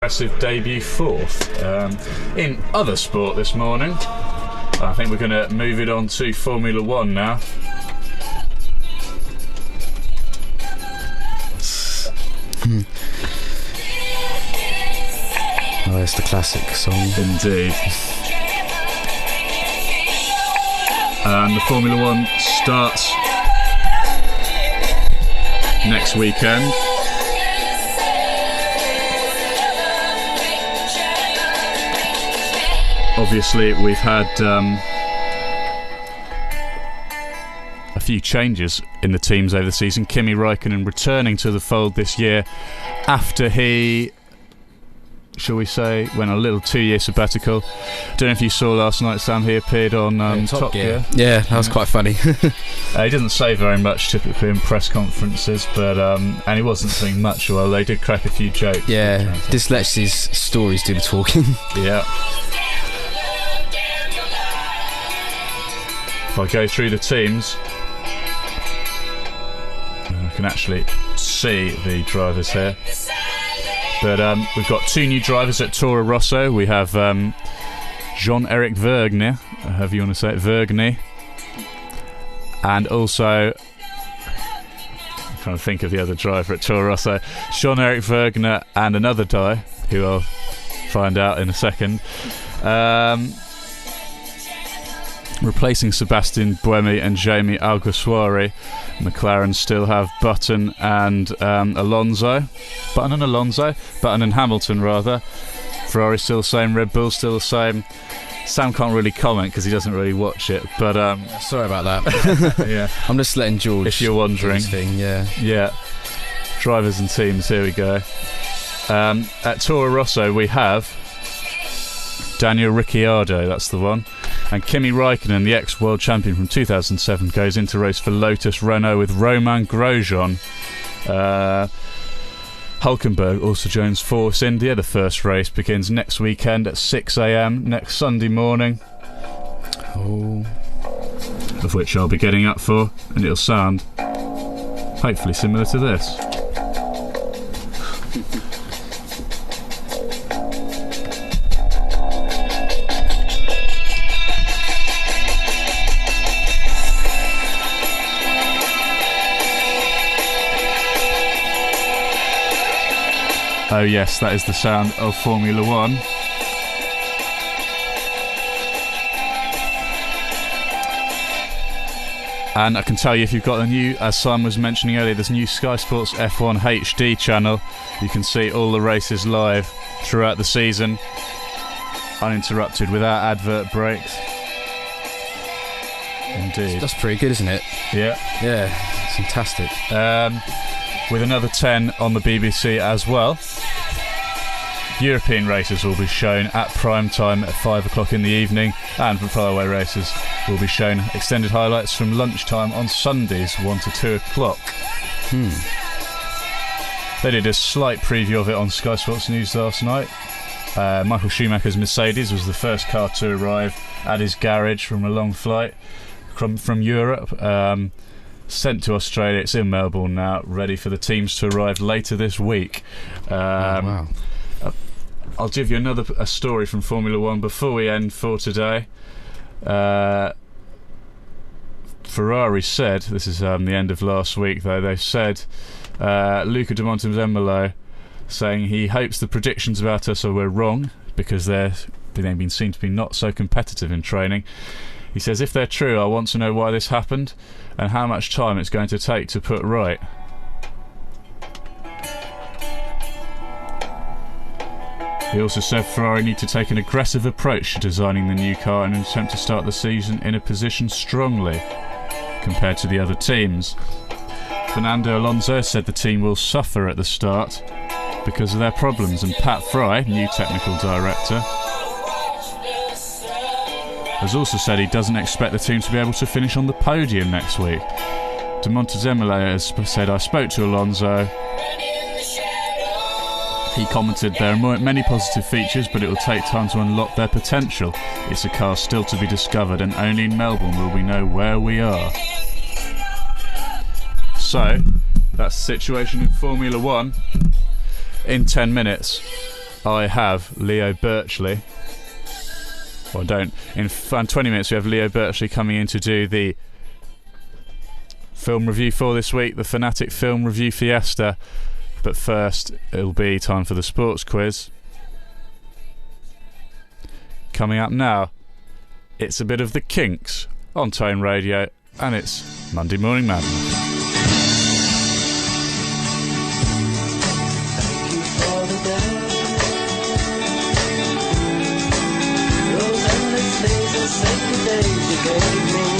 Impressive debut fourth. In other sport this morning, I think we're going to move it on to Formula One now. Oh, it's the classic song. Indeed. And the Formula One starts next weekend. Obviously, we've had a few changes in the teams over the season. Kimi Räikkönen returning to the fold this year after he, shall we say, went a little 2-year sabbatical. Don't know if you saw last night, Sam, he appeared on Top Gear. Yeah, that was quite funny. He didn't say very much typically in press conferences, but and he wasn't saying much. Well, they did crack a few jokes. Yeah, just lets his stories do the talking. Yeah. If I go through the teams, I can actually see the drivers here. But we've got two new drivers at Toro Rosso. We have Jean-Eric Vergne, however you want to say it, Vergne. And also, I'm trying to think of the other driver at Toro Rosso, Jean-Eric Vergne and another guy, who I'll find out in a second. Replacing Sebastian Buemi and Jamie Alguersuari. McLaren still have Button and Alonso. Button and Hamilton, rather. Ferrari still the same, Red Bull still the same. Sam can't really comment because he doesn't really watch it, but sorry about that. yeah, I'm just letting George, if you're wondering. Yeah. Drivers and teams, here we go. At Toro Rosso we have Daniel Ricciardo, that's the one. And Kimi Räikkönen, the ex-world champion from 2007, goes into race for Lotus Renault with Romain Grosjean. Hulkenberg also joins Force India. The first race begins next weekend at 6 a.m. next Sunday morning. Of which I'll be getting up for, and it'll sound hopefully similar to this. Oh yes, that is the sound of Formula One. And I can tell you, if you've got the new, as Simon was mentioning earlier, this new Sky Sports F1 HD channel, you can see all the races live throughout the season, uninterrupted, without advert breaks. Indeed. That's pretty good, isn't it? Yeah. Yeah, it's fantastic. With another 10 on the BBC as well. European races will be shown at prime time at 5 o'clock in the evening, and for faraway races will be shown extended highlights from lunchtime on Sundays, 1 to 2 o'clock. They did a slight preview of it on Sky Sports News last night. Michael Schumacher's Mercedes was the first car to arrive at his garage from a long flight from Europe. Sent to Australia. It's in Melbourne now, ready for the teams to arrive later this week. Wow. I'll give you a story from Formula One before we end for today. Ferrari said, this is the end of last week though, they said Luca de Montezemolo saying he hopes the predictions about us were wrong because they've been seen to be not so competitive in training. He says, if they're true, I want to know why this happened and how much time it's going to take to put right. He also said Ferrari need to take an aggressive approach to designing the new car in an attempt to start the season in a position strongly compared to the other teams. Fernando Alonso said the team will suffer at the start because of their problems, and Pat Fry, new technical director, has also said he doesn't expect the team to be able to finish on the podium next week. De Montezemolo has said, I spoke to Alonso. He commented, there are many positive features, but it will take time to unlock their potential. It's a car still to be discovered, and only in Melbourne will we know where we are. So, that's the situation in Formula One in 10 minutes. I have Leo Birchley. Well, I don't. In 20 minutes, we have Leo Birchley coming in to do the film review for this week, the Fanatic Film Review Fiesta. But first, it'll be time for the sports quiz. Coming up now, it's a bit of the Kinks on Tone Radio, and it's Monday Morning Madness. Thank you for the day. Those endless days and sacred days you gave.